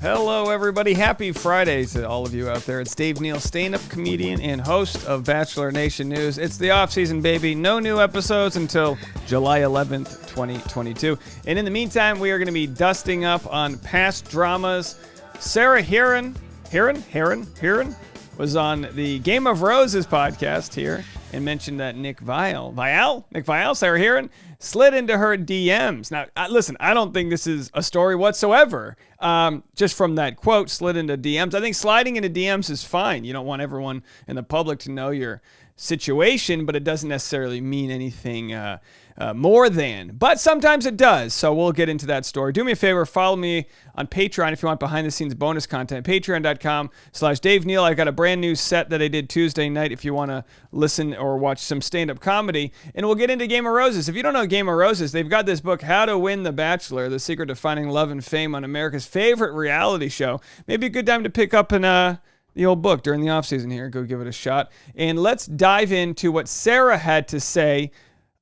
Hello, everybody. Happy Friday to all of you out there. It's Dave Neal, stand-up comedian and host of Bachelor Nation News. It's the off-season, baby. No new episodes until July 11th, 2022. And in the meantime, we are going to be dusting up on past dramas. Sarah Heron was on the Game of Roses podcast here and mentioned that Nick Viall, Sarah Heron, slid into her DMs. Now, listen, I don't think this is a story whatsoever. Just from that quote, slid into DMs. I think sliding into DMs is fine. You don't want everyone in the public to know your situation, but it doesn't necessarily mean anything more than. But sometimes it does, so we'll get into that story. Do me a favor, follow me on Patreon if you want behind-the-scenes bonus content. Patreon.com/Dave Neal. I got a brand new set that I did Tuesday night if you want to listen or watch some stand-up comedy. And we'll get into Game of Roses. If you don't know Game of Roses, they've got this book, How to Win the Bachelor, The Secret to Finding Love and Fame on America's Favorite Reality Show. Maybe a good time to pick up the old book during the off-season here. Go give it a shot. And let's dive into what Sarah had to say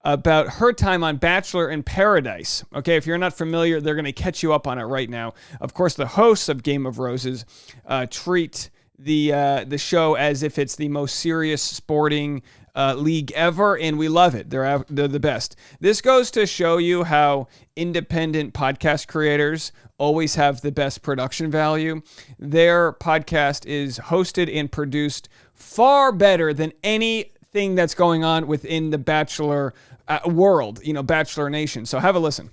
about her time on Bachelor in Paradise. Okay, if you're not familiar, they're going to catch you up on it right now. Of course, the hosts of Game of Roses treat the show as if it's the most serious sporting league ever, and we love it. They're the best. This goes to show you how independent podcast creators always have the best production value. Their podcast is hosted and produced far better than anything that's going on within the Bachelor world, Bachelor Nation. So have a listen.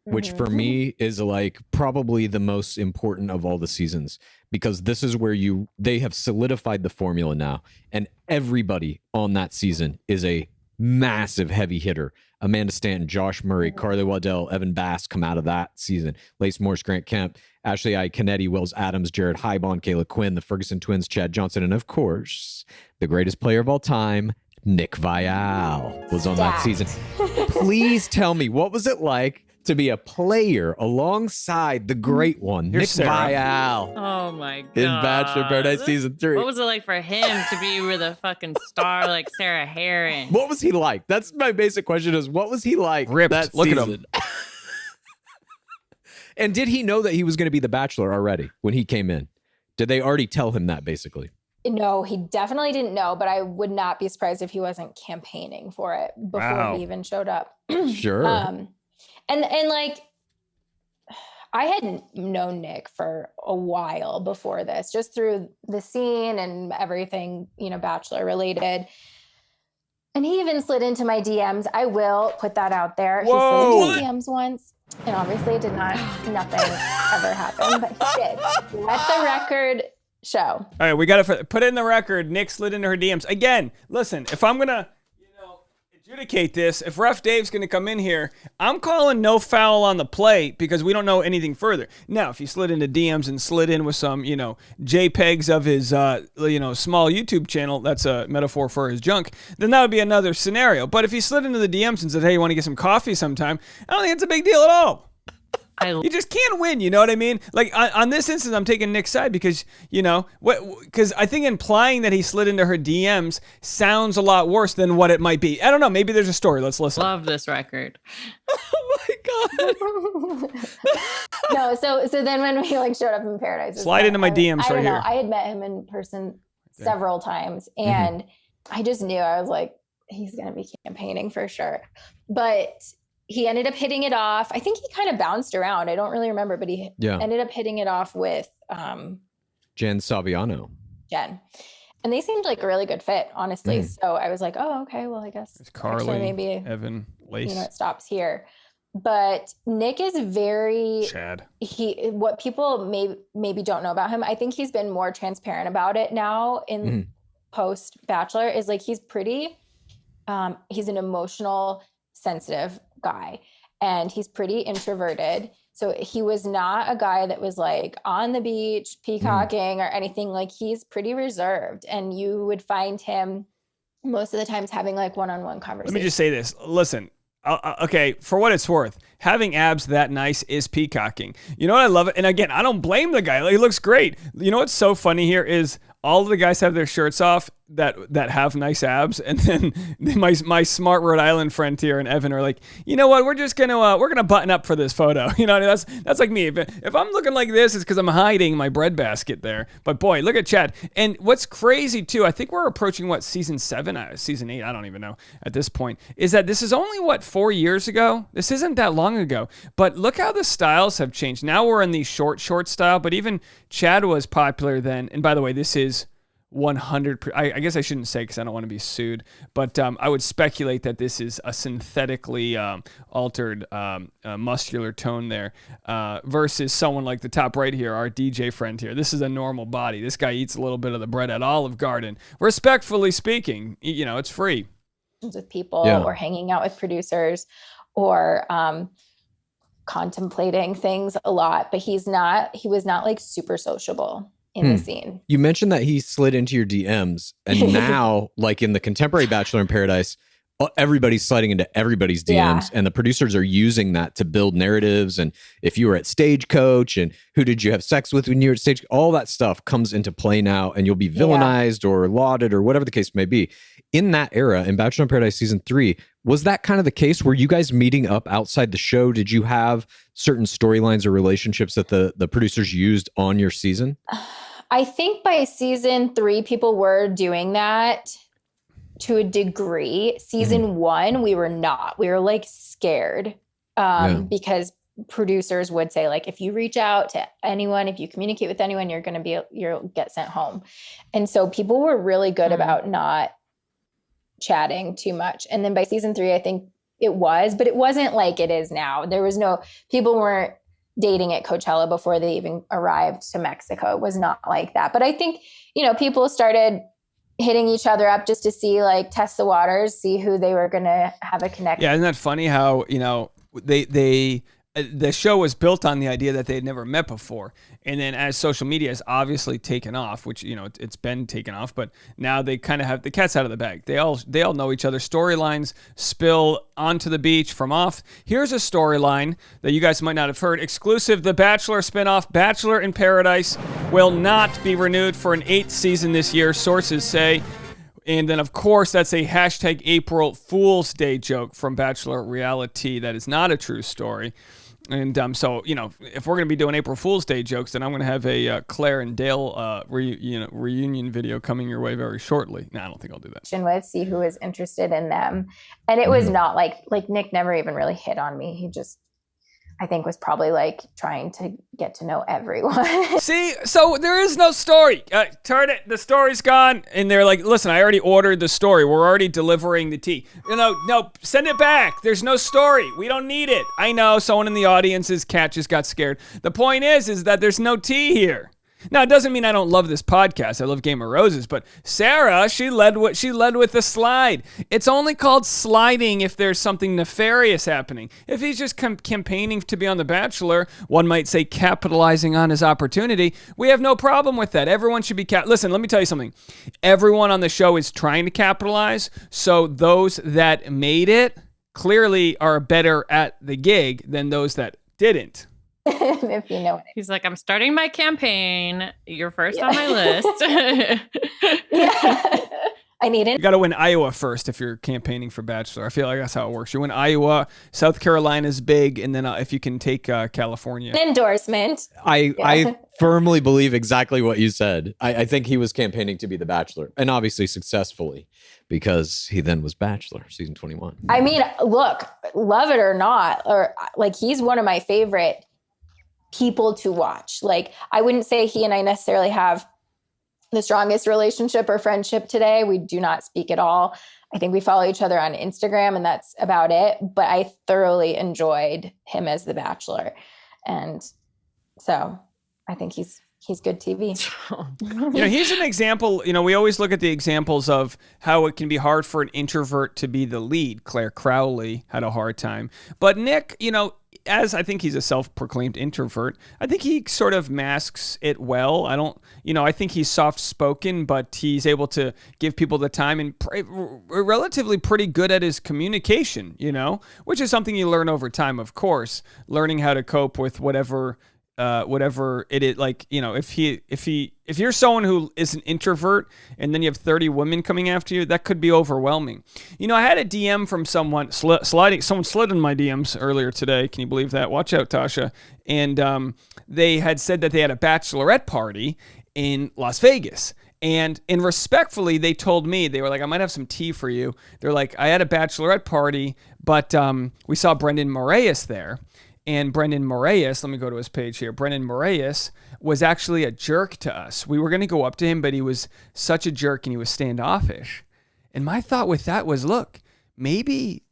Which for me is like probably the most important of all the seasons, because this is where they have solidified the formula now, and everybody on that season is a massive heavy hitter. Amanda Stanton, Josh Murray, Carly Waddell, Evan Bass come out of that season. Lace Morse, Grant Kemp, Ashley Canetti, Wills Adams, Jared Highbond, Kayla Quinn, the Ferguson twins, Chad Johnson, and of course, the greatest player of all time, Nick Viall, was on that season. Please tell me, what was it like to be a player alongside the great one, Nick Viall? Oh my god! In Bachelor Paradise season 3. What was it like for him to be with a fucking star like Sarah Heron? What was he like? That's my basic question: is what was he like? Ripped. That Look season? at him. And did he know that he was going to be the Bachelor already when he came in? Did they already tell him that basically? No, he definitely didn't know, but I would not be surprised if he wasn't campaigning for it before he even showed up. Sure. And like, I hadn't known Nick for a while before this, just through the scene and everything, Bachelor related. And he even slid into my DMs. I will put that out there. Whoa. He slid into my DMs once, and obviously nothing ever happened, but he did. Let the record show. All right, we got to put it in the record. Nick slid into her DMs. Again, listen, if I'm going to adjudicate this, if Ref Dave's going to come in here, I'm calling no foul on the play because we don't know anything further. Now, if he slid into DMs and slid in with some, JPEGs of his, small YouTube channel, that's a metaphor for his junk, then that would be another scenario. But if he slid into the DMs and said, hey, you want to get some coffee sometime, I don't think it's a big deal at all. You just can't win, you know what I mean? Like, on this instance, I'm taking Nick's side because, because I think implying that he slid into her DMs sounds a lot worse than what it might be. I don't know. Maybe there's a story. Let's listen. Love this record. Oh, my God. No, so then when we showed up in Paradise. Slide into my DMs right here. I don't know. I had met him in person several times, and I just knew, I was like, he's going to be campaigning for sure. But he ended up hitting it off. I think he kind of bounced around. I don't really remember, but he ended up hitting it off with Jen Saviano. Jen. And they seemed like a really good fit, honestly. So I was like, oh, okay, well, I guess it's Carly, maybe Evan, Lace. it stops here. But Nick is very Chad. What people maybe don't know about him, I think he's been more transparent about it now in post Bachelor, is like he's pretty he's an emotional, sensitive guy, and he's pretty introverted. So he was not a guy that was like on the beach peacocking or anything. Like, he's pretty reserved, and you would find him most of the times having like one-on-one conversations. Let me just say this. Listen, okay, for what it's worth, having abs that nice is peacocking. You know what? I love it. And again, I don't blame the guy. He looks great. You know what's so funny here is all of the guys have their shirts off. that have nice abs, and then my smart Rhode Island friend here and Evan are like, you know what, we're gonna button up for this photo. You know, that's like me. If I'm looking like this, it's because I'm hiding my breadbasket there. But boy, look at Chad. And what's crazy too, I think we're approaching season 7, season 8, I don't even know at this point, is that this is only 4 years ago. This isn't that long ago. But look how the styles have changed. Now we're in the short style, but even Chad was popular then. And by the way, this is 100%. I guess I shouldn't say because I don't want to be sued, but I would speculate that this is a synthetically altered muscular tone there versus someone like the top right here, our DJ friend here. This is a normal body. This guy eats a little bit of the bread at Olive Garden. Respectfully speaking, you know, it's free. With people or hanging out with producers or contemplating things a lot, but he was not like super sociable in the scene. You mentioned that he slid into your DMs, and now, like in the contemporary Bachelor in Paradise, everybody's sliding into everybody's DMs, and the producers are using that to build narratives. And if you were at Stagecoach, and who did you have sex with when you were at Stagecoach, all that stuff comes into play now, and you'll be villainized or lauded or whatever the case may be. In that era, in Bachelor in Paradise season 3, was that kind of the case? Were you guys meeting up outside the show? Did you have certain storylines or relationships that the producers used on your season? I think by season 3, people were doing that to a degree. Season 1, we were not. We were like scared because producers would say, like, if you reach out to anyone, if you communicate with anyone, you'll get sent home. And so people were really good about not chatting too much. And then by season 3, I think it was, but it wasn't like it is now. People weren't dating at Coachella before they even arrived to Mexico. It was not like that. But I think, you know, people started hitting each other up just to see, like, test the waters, see who they were going to have a connection. Yeah, isn't that funny how, you know, the show was built on the idea that they had never met before. And then as social media has obviously taken off, which, you know, it's been taken off, but now they kind of have the cat's out of the bag. They all know each other. Storylines spill onto the beach from off. Here's a storyline that you guys might not have heard. Exclusive, The Bachelor spinoff, Bachelor in Paradise, will not be renewed for an 8th season this year, sources say. And then, of course, that's a hashtag April Fool's Day joke from Bachelor Reality. That is not a true story. And so, you know, if we're going to be doing April Fool's Day jokes, then I'm going to have a Claire and Dale reunion video coming your way very shortly. No, I don't think I'll do that. With see who is interested in them. And it was not like Nick never even really hit on me. He just, I think, was probably like trying to get to know everyone. See, so there is no story. Turn it. The story's gone. And they're like, listen, I already ordered the story. We're already delivering the tea. You know, no, send it back. There's no story. We don't need it. I know someone in the audience's cat just got scared. The point is that there's no tea here. Now, it doesn't mean I don't love this podcast. I love Game of Roses, but Sarah, she led with the slide. It's only called sliding if there's something nefarious happening. If he's just campaigning to be on The Bachelor, one might say capitalizing on his opportunity, we have no problem with that. Everyone should be listen, let me tell you something. Everyone on the show is trying to capitalize, so those that made it clearly are better at the gig than those that didn't. If you know it. He's like, I'm starting my campaign. You're first on my list. I need it. You got to win Iowa first if you're campaigning for Bachelor. I feel like that's how it works. You win Iowa, South Carolina's big, and then if you can take California. An endorsement. I firmly believe exactly what you said. I think he was campaigning to be the Bachelor, and obviously successfully, because he then was Bachelor, season 21. I mean, look, love it or not, or like, he's one of my favorite people to watch. Like, I wouldn't say he and I necessarily have the strongest relationship or friendship today. We do not speak at all. I think we follow each other on Instagram, and that's about it. But I thoroughly enjoyed him as the Bachelor. And so I think he's good TV. You know, he's an example. You know, we always look at the examples of how it can be hard for an introvert to be the lead. Claire Crowley had a hard time. But Nick, you know, as I think he's a self-proclaimed introvert, I think he sort of masks it well. I think he's soft-spoken, but he's able to give people the time and relatively pretty good at his communication, you know, which is something you learn over time, of course, learning how to cope with whatever whatever it is, like, you know, if you're someone who is an introvert and then you have 30 women coming after you, that could be overwhelming. You know, I had a DM from someone someone slid in my DMs earlier today. Can you believe that? Watch out, Tasha. And they had said that they had a bachelorette party in Las Vegas. And respectfully, they told me, they were like, I might have some tea for you. They're like, I had a bachelorette party, but we saw Brendan Moraes there. And Brendan Moraes, let me go to his page here. Brendan Moraes was actually a jerk to us. We were going to go up to him, but he was such a jerk and he was standoffish. And my thought with that was, look, maybe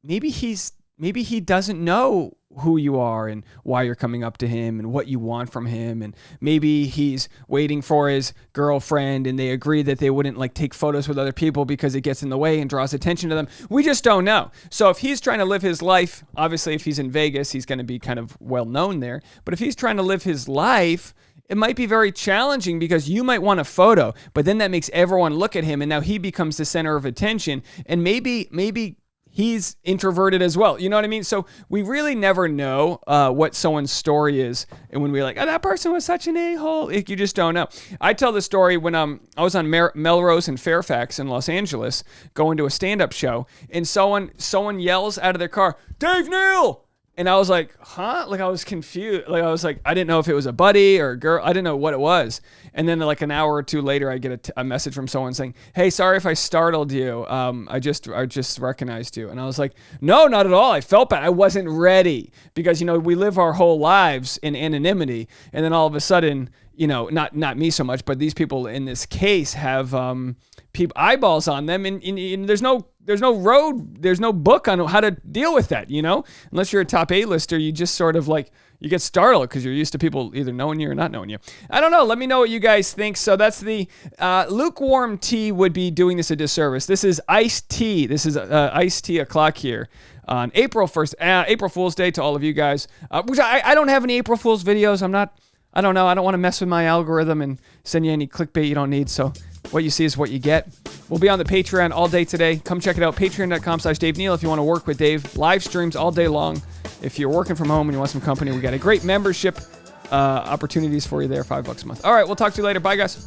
he doesn't know who you are and why you're coming up to him and what you want from him. And maybe he's waiting for his girlfriend and they agree that they wouldn't like take photos with other people because it gets in the way and draws attention to them. We just don't know. So if he's trying to live his life, obviously if he's in Vegas, he's going to be kind of well known there. But if he's trying to live his life, it might be very challenging because you might want a photo, but then that makes everyone look at him and now he becomes the center of attention. And maybe he's introverted as well. You know what I mean? So we really never know what someone's story is. And when we're like, oh, that person was such an a-hole, you just don't know. I tell the story when I was on Melrose in Fairfax in Los Angeles going to a stand-up show, and someone yells out of their car, Dave Neal! And I was like, huh? Like I was confused. Like I was like, I didn't know if it was a buddy or a girl. I didn't know what it was. And then like an hour or two later, I get a message from someone saying, hey, sorry if I startled you. I just recognized you. And I was like, no, not at all. I felt bad. I wasn't ready because, you know, we live our whole lives in anonymity. And then all of a sudden, you know, not me so much, but these people in this case have people eyeballs on them, and there's no book on how to deal with that, you know, unless you're a top A-lister. You just sort of like, you get startled because you're used to people either knowing you or not knowing you. I don't know. Let me know what you guys think. So that's the lukewarm tea would be doing this a disservice. This is iced tea. This is iced tea o'clock here on April 1st, April Fool's Day to all of you guys, which I don't have any April Fool's videos. I don't know. I don't want to mess with my algorithm and send you any clickbait you don't need. So what you see is what you get. We'll be on the Patreon all day today. Come check it out. Patreon.com/Dave Neal if you want to work with Dave. Live streams all day long. If you're working from home and you want some company, we got a great membership opportunities for you there. $5 a month. All right. We'll talk to you later. Bye, guys.